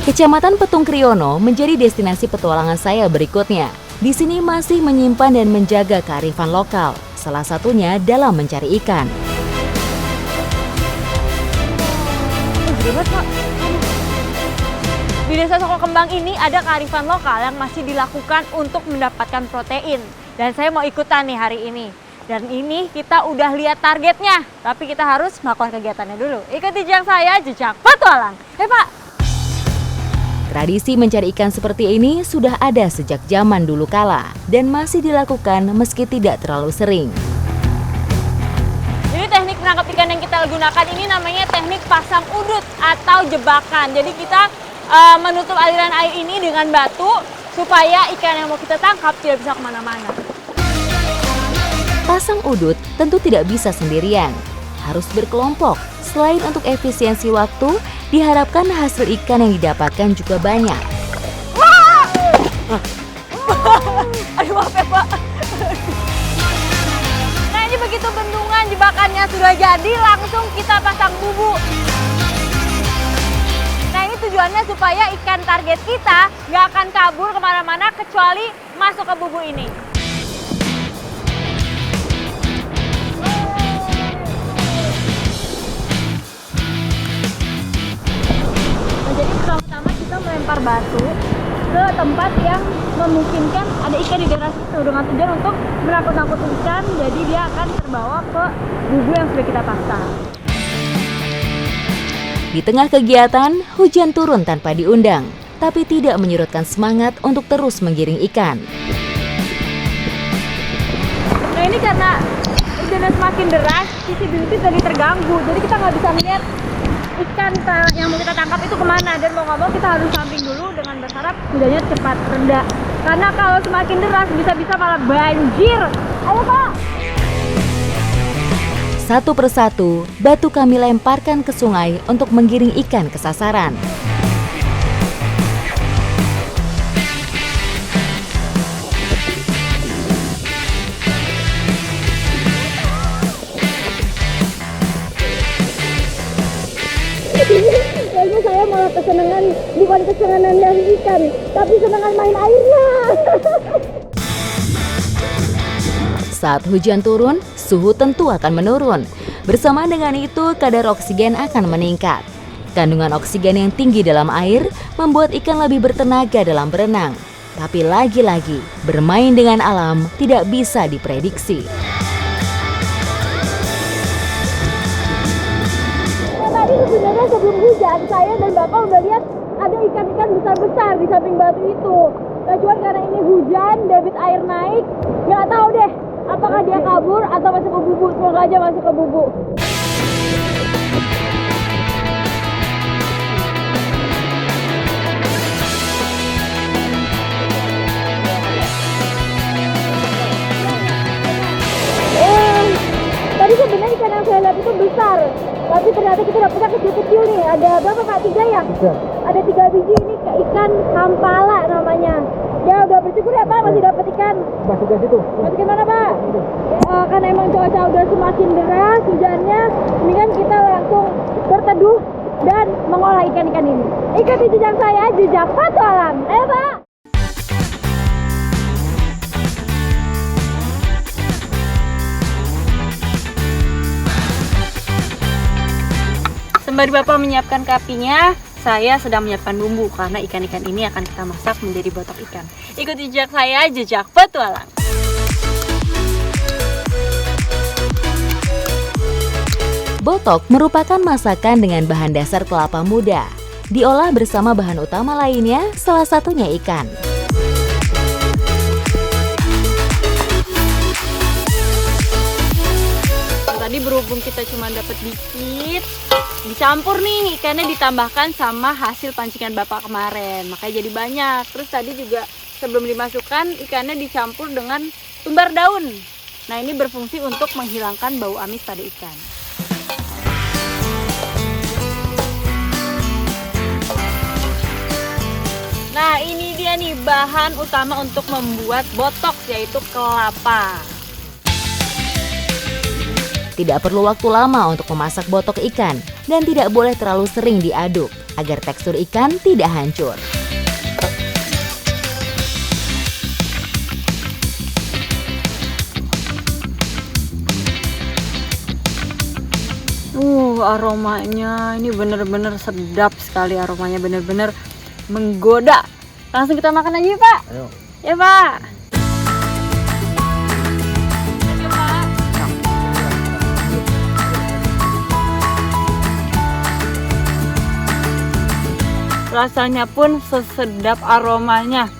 Kecamatan Petung Kriono menjadi destinasi petualangan saya berikutnya. Di sini masih menyimpan dan menjaga kearifan lokal, salah satunya dalam mencari ikan. Di Desa Soko Kembang ini ada kearifan lokal yang masih dilakukan untuk mendapatkan protein. Dan saya mau ikutan nih hari ini. Dan ini kita udah lihat targetnya, tapi kita harus melakukan kegiatannya dulu. Ikuti jejak saya, jejak petualang. Pak! Tradisi mencari ikan seperti ini sudah ada sejak zaman dulu kala dan masih dilakukan meski tidak terlalu sering. Jadi teknik menangkap ikan yang kita gunakan ini namanya teknik pasang udut atau jebakan. Jadi kita menutup aliran air ini dengan batu supaya ikan yang mau kita tangkap tidak bisa kemana-mana. Pasang udut tentu tidak bisa sendirian, harus berkelompok. Selain untuk efisiensi waktu, diharapkan hasil ikan yang didapatkan juga banyak. Aduh maaf ya Pak. Nah ini begitu bendungan jebakannya sudah jadi, langsung kita pasang bubu. Nah ini tujuannya supaya ikan target kita nggak akan kabur kemana-mana kecuali masuk ke bubu ini. Jadi pertama-tama kita melempar batu ke tempat yang memungkinkan ada ikan di daerah situ dengan tujuan untuk menakut-nakuti ikan, jadi dia akan terbawa ke bubu yang sudah kita pasang. Di tengah kegiatan, hujan turun tanpa diundang, tapi tidak menyurutkan semangat untuk terus menggiring ikan. Nah ini karena hujannya semakin deras, sisi bintis tadi terganggu, jadi kita nggak bisa melihat ikan yang mau kita tangkap itu kemana, dan mau nggak mau kita harus samping dulu dengan berharap hujannya cepat reda. Karena kalau semakin deras bisa-bisa malah banjir. Ayo Pak! Satu persatu, batu kami lemparkan ke sungai untuk menggiring ikan ke sasaran. Kayaknya saya malah kesenangan, bukan kesenangan dari ikan, tapi kesenangan main airnya. Saat hujan turun, suhu tentu akan menurun. Bersama dengan itu, kadar oksigen akan meningkat. Kandungan oksigen yang tinggi dalam air membuat ikan lebih bertenaga dalam berenang. Tapi lagi-lagi, bermain dengan alam tidak bisa diprediksi. Tadi sebenarnya sebelum hujan, saya dan Bapak udah lihat ada ikan-ikan besar-besar di samping batu itu. Nah, cuman karena ini hujan, debit air naik, nggak tahu deh apakah dia kabur atau masuk ke bubu. Semoga aja masuk ke bubu. Tadi sebenarnya ikan yang saya lihat itu besar, tapi ternyata kita dapetnya kecil-kecil nih. Ada berapa Pak? 3 ya? Ada 3 biji, ini ikan hampala namanya. Ya udah bersyukur ya Pak, masih dapat ikan. Masuk ke situ. Masuk ke mana Pak? Karena emang cuaca udah semakin deras hujannya, ini kan kita langsung berteduh dan mengolah ikan-ikan ini. Ikuti jejak saya, jejak petualang. Ayo Pak! Sembari Bapak menyiapkan kapinya, saya sedang menyiapkan bumbu karena ikan-ikan ini akan kita masak menjadi botok ikan. Ikuti jejak saya, jejak petualang. Botok merupakan masakan dengan bahan dasar kelapa muda. Diolah bersama bahan utama lainnya, salah satunya ikan. Tadi berhubung kita cuma dapat dikit, dicampur nih ikannya, ditambahkan sama hasil pancingan Bapak kemarin, makanya jadi banyak. Terus tadi juga sebelum dimasukkan ikannya dicampur dengan tumbar daun. Nah ini berfungsi untuk menghilangkan bau amis pada ikan. Nah ini dia nih bahan utama untuk membuat botok, yaitu kelapa. Tidak perlu waktu lama untuk memasak botok ikan dan tidak boleh terlalu sering diaduk agar tekstur ikan tidak hancur. Aromanya ini bener-bener sedap sekali, aromanya bener-bener menggoda. Langsung kita makan aja ya, Pak. Ayo. Ya, Pak. Rasanya pun sesedap aromanya,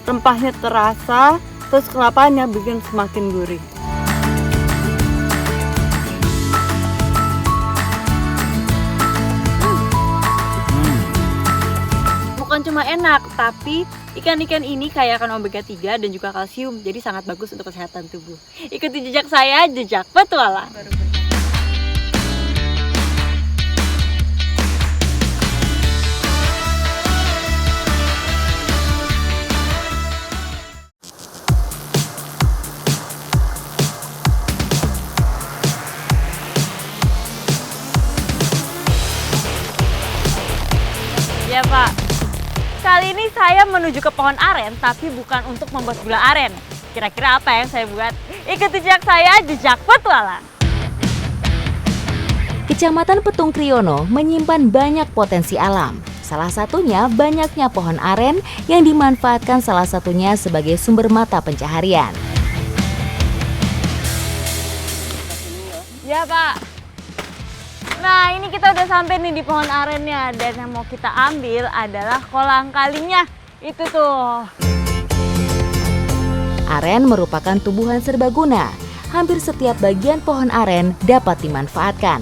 rempahnya terasa, terus kelapanya bikin semakin gurih. Bukan cuma enak, tapi ikan-ikan ini kaya akan omega 3 dan juga kalsium, jadi sangat bagus untuk kesehatan tubuh. Ikuti jejak saya, Jejak Petualang. Ya, Pak. Kali ini saya menuju ke pohon aren, tapi bukan untuk membuat gula aren. Kira-kira apa yang saya buat? Ikuti jejak saya, Jejak Petualang. Kecamatan Petung Kriono menyimpan banyak potensi alam. Salah satunya banyaknya pohon aren yang dimanfaatkan salah satunya sebagai sumber mata pencaharian. Ya, Pak. Nah, ini kita udah sampai nih di pohon arennya, dan yang mau kita ambil adalah kolang-kalingnya. Itu tuh. Aren merupakan tumbuhan serbaguna. Hampir setiap bagian pohon aren dapat dimanfaatkan.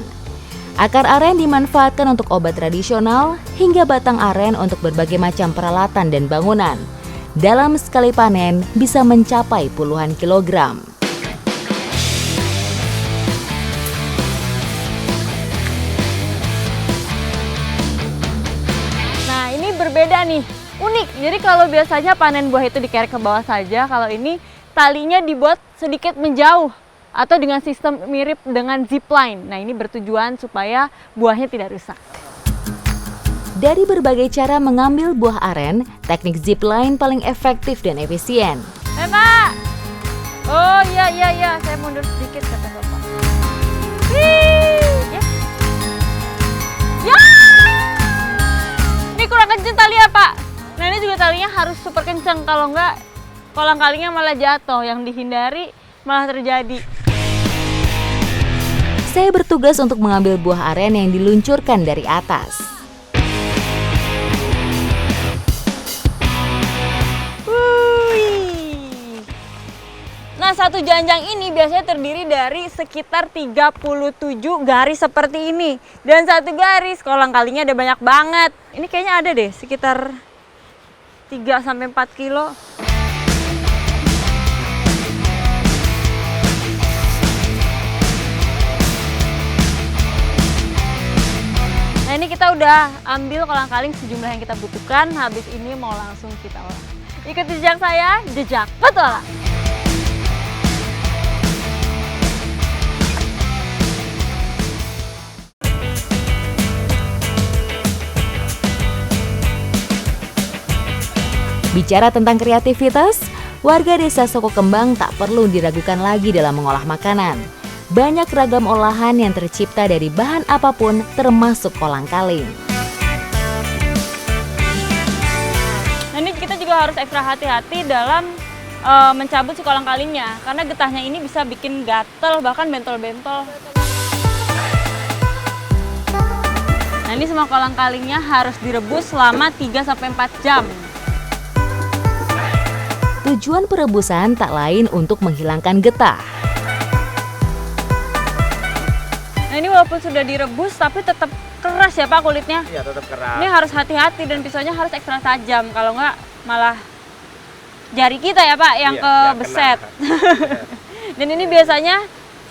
Akar aren dimanfaatkan untuk obat tradisional hingga batang aren untuk berbagai macam peralatan dan bangunan. Dalam sekali panen bisa mencapai puluhan kilogram. Berbeda nih, unik. Jadi kalau biasanya panen buah itu dikerek ke bawah saja, kalau ini talinya dibuat sedikit menjauh atau dengan sistem mirip dengan zipline. Nah, ini bertujuan supaya buahnya tidak rusak. Dari berbagai cara mengambil buah aren, teknik zipline paling efektif dan efisien. Pak! Oh iya, saya mundur sedikit kata Bapak. Ya. Ini kurang kenceng tali ya, Pak. Nah, ini juga talinya harus super kenceng, kalau enggak kolang-kalingnya malah jatuh, yang dihindari malah terjadi. Saya bertugas untuk mengambil buah aren yang diluncurkan dari atas. Nah, satu janjang ini biasanya terdiri dari sekitar 37 garis seperti ini. Dan satu garis kolang-kalingnya ada banyak banget. Ini kayaknya ada deh sekitar 3-4 kilo. Nah, ini kita udah ambil kolang-kaling sejumlah yang kita butuhkan. Habis ini mau langsung kita olah. Ikuti jejak saya, Jejak Petualang. Bicara tentang kreativitas, warga desa Soko Kembang tak perlu diragukan lagi dalam mengolah makanan. Banyak ragam olahan yang tercipta dari bahan apapun, termasuk kolang-kaling. Nah, ini kita juga harus ekstra hati-hati dalam mencabut si kolang-kalingnya, karena getahnya ini bisa bikin gatel, bahkan bentol-bentol. Nah, ini semua kolang-kalingnya harus direbus selama 3-4 jam. Tujuan perebusan tak lain untuk menghilangkan getah. Nah, ini walaupun sudah direbus tapi tetap keras ya, Pak, kulitnya. Iya, tetap keras. Ini harus hati-hati dan pisaunya harus ekstra tajam, kalau nggak malah jari kita ya, Pak, yang kebeset. Dan ini biasanya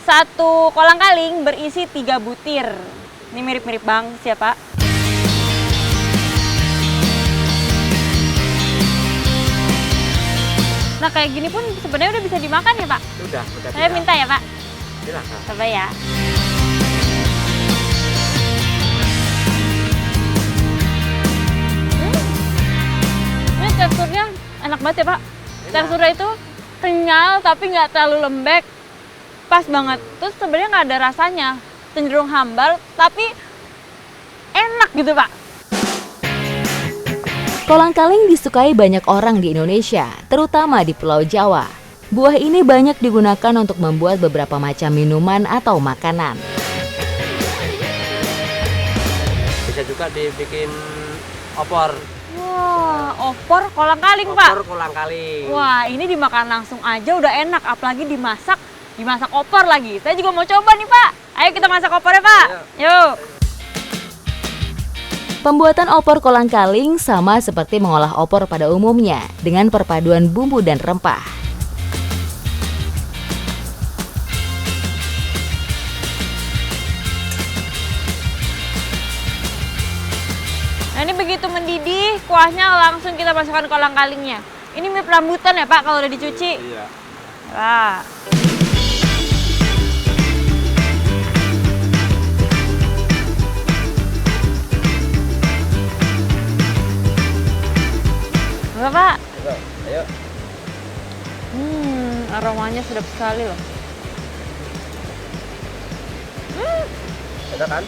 satu kolang-kaling berisi 3 butir. Ini mirip-mirip bang ya, Pak. Nah, kayak gini pun sebenarnya udah bisa dimakan ya, Pak? Udah Saya minta ya, Pak. Silakan. Coba ya. Ini teksturnya enak banget ya Pak. Teksturnya itu kenyal tapi nggak terlalu lembek, pas banget. Terus sebenarnya nggak ada rasanya, cenderung hambar tapi enak gitu Pak. Kolang-kaling disukai banyak orang di Indonesia, terutama di Pulau Jawa. Buah ini banyak digunakan untuk membuat beberapa macam minuman atau makanan. Bisa juga dibikin opor. Wah, opor kolang-kaling Pak. Opor kolang-kaling. Wah, ini dimakan langsung aja udah enak, apalagi dimasak opor lagi. Saya juga mau coba nih Pak. Ayo kita masak opornya Pak. Yuk. Pembuatan opor kolang-kaling sama seperti mengolah opor pada umumnya dengan perpaduan bumbu dan rempah. Nah ini begitu mendidih, kuahnya langsung kita masukkan kolang-kalingnya. Ini mirip rambutan ya Pak kalau udah dicuci? Iya. Wah. Berapa Pak? Ayo. Aromanya sedap sekali loh. Enak kan?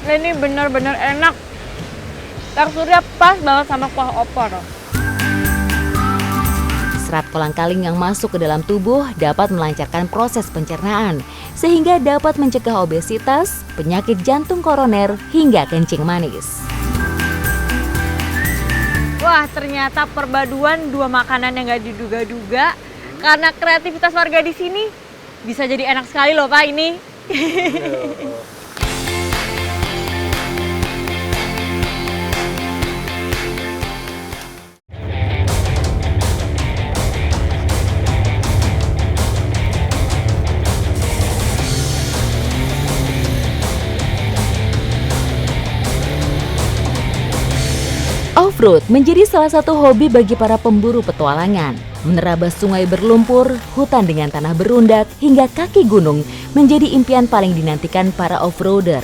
Ini benar-benar enak. Teksturnya pas banget sama kuah opor. Serat kolang-kaling yang masuk ke dalam tubuh dapat melancarkan proses pencernaan, sehingga dapat mencegah obesitas, penyakit jantung koroner, hingga kencing manis. Wah, ternyata perpaduan dua makanan yang gak diduga-duga. Karena kreativitas warga di sini bisa jadi enak sekali loh Pak ini. Off-road menjadi salah satu hobi bagi para pemburu petualangan. Menerabas sungai berlumpur, hutan dengan tanah berundak, hingga kaki gunung menjadi impian paling dinantikan para off-roader.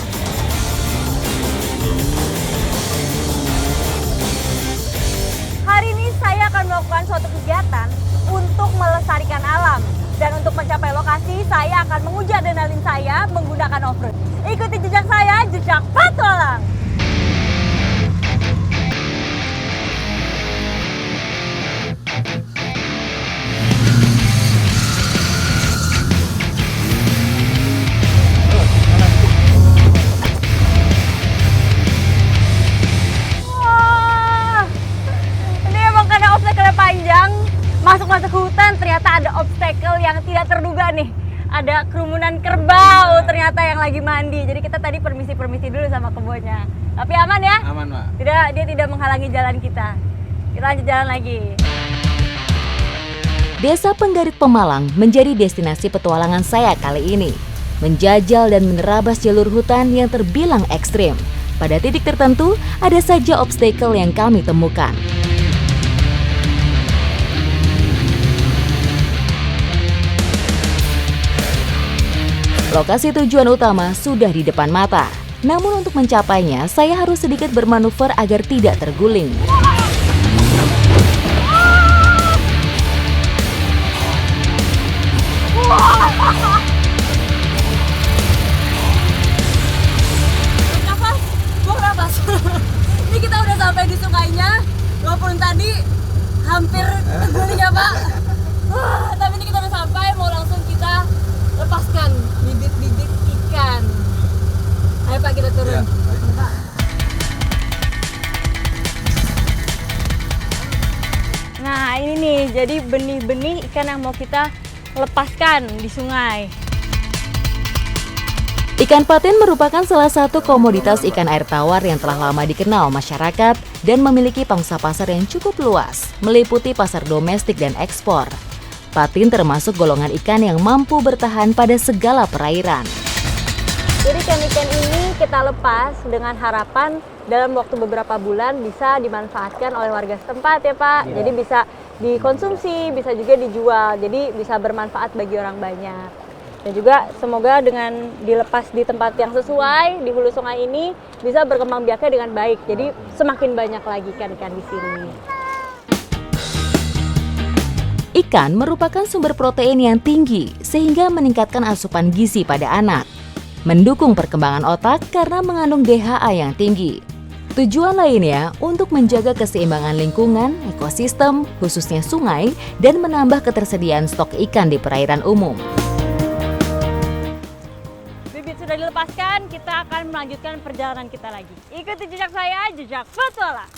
Hari ini saya akan melakukan suatu kegiatan untuk melestarikan alam. Dan untuk mencapai lokasi, saya akan menguji adrenalin saya menggunakan off-road. Ikuti jejak saya, jejak petualang. Masuk hutan ternyata ada obstacle yang tidak terduga nih. Ada kerumunan kerbau ternyata yang lagi mandi. Jadi kita tadi permisi dulu sama kebunnya. Tapi aman ya? Aman, Pak. Dia tidak menghalangi jalan kita. Kita lanjut jalan lagi. Desa Penggarit Pemalang menjadi destinasi petualangan saya kali ini. Menjajal dan menerabas jalur hutan yang terbilang ekstrim. Pada titik tertentu, ada saja obstacle yang kami temukan. Lokasi tujuan utama sudah di depan mata. Namun untuk mencapainya, saya harus sedikit bermanuver agar tidak terguling. Nafas. Ini kita udah sampai di sungainya. Walaupun tadi hampir terguling ya Pak. Tapi ini kita udah sampai, mau langsung kita lepaskan bibit-bibit ikan. Ayo Pak, kita turun. Ya, Pak. Nah ini nih, jadi benih-benih ikan yang mau kita lepaskan di sungai. Ikan patin merupakan salah satu komoditas ikan air tawar yang telah lama dikenal masyarakat dan memiliki pangsa pasar yang cukup luas, meliputi pasar domestik dan ekspor. Patin termasuk golongan ikan yang mampu bertahan pada segala perairan. Jadi ikan-ikan ini kita lepas dengan harapan dalam waktu beberapa bulan bisa dimanfaatkan oleh warga setempat ya Pak. Ya. Jadi bisa dikonsumsi, bisa juga dijual. Jadi bisa bermanfaat bagi orang banyak. Dan juga semoga dengan dilepas di tempat yang sesuai di hulu sungai ini bisa berkembang biaknya dengan baik. Jadi semakin banyak lagi ikan-ikan di sini. Ikan merupakan sumber protein yang tinggi sehingga meningkatkan asupan gizi pada anak. Mendukung perkembangan otak karena mengandung DHA yang tinggi. Tujuan lainnya untuk menjaga keseimbangan lingkungan, ekosistem, khususnya sungai, dan menambah ketersediaan stok ikan di perairan umum. Bibit sudah dilepaskan, kita akan melanjutkan perjalanan kita lagi. Ikuti jejak saya, jejak petualang.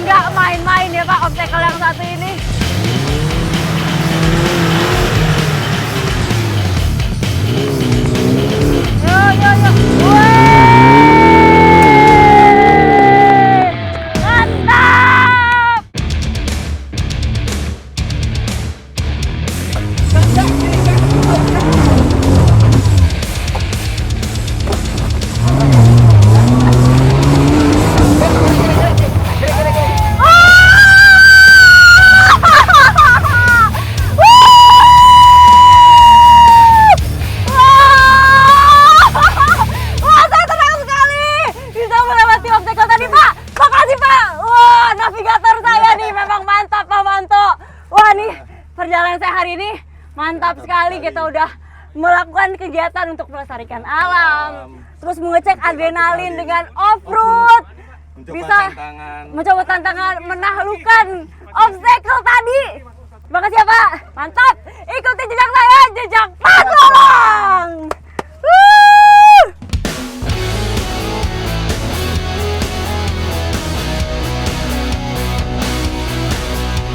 Nggak main-main ya Pak, obstacle yang satu ini. Yo. Wih! Mantap! Perjalanan saya hari ini mantap sekali. Kita udah melakukan kegiatan untuk melestarikan alam, terus mengecek adrenalin dengan off-road, bisa mencoba tantangan menaklukkan obstacle tadi. Terima kasih ya Pak, mantap. Ikuti jejak saya, jejak petualang.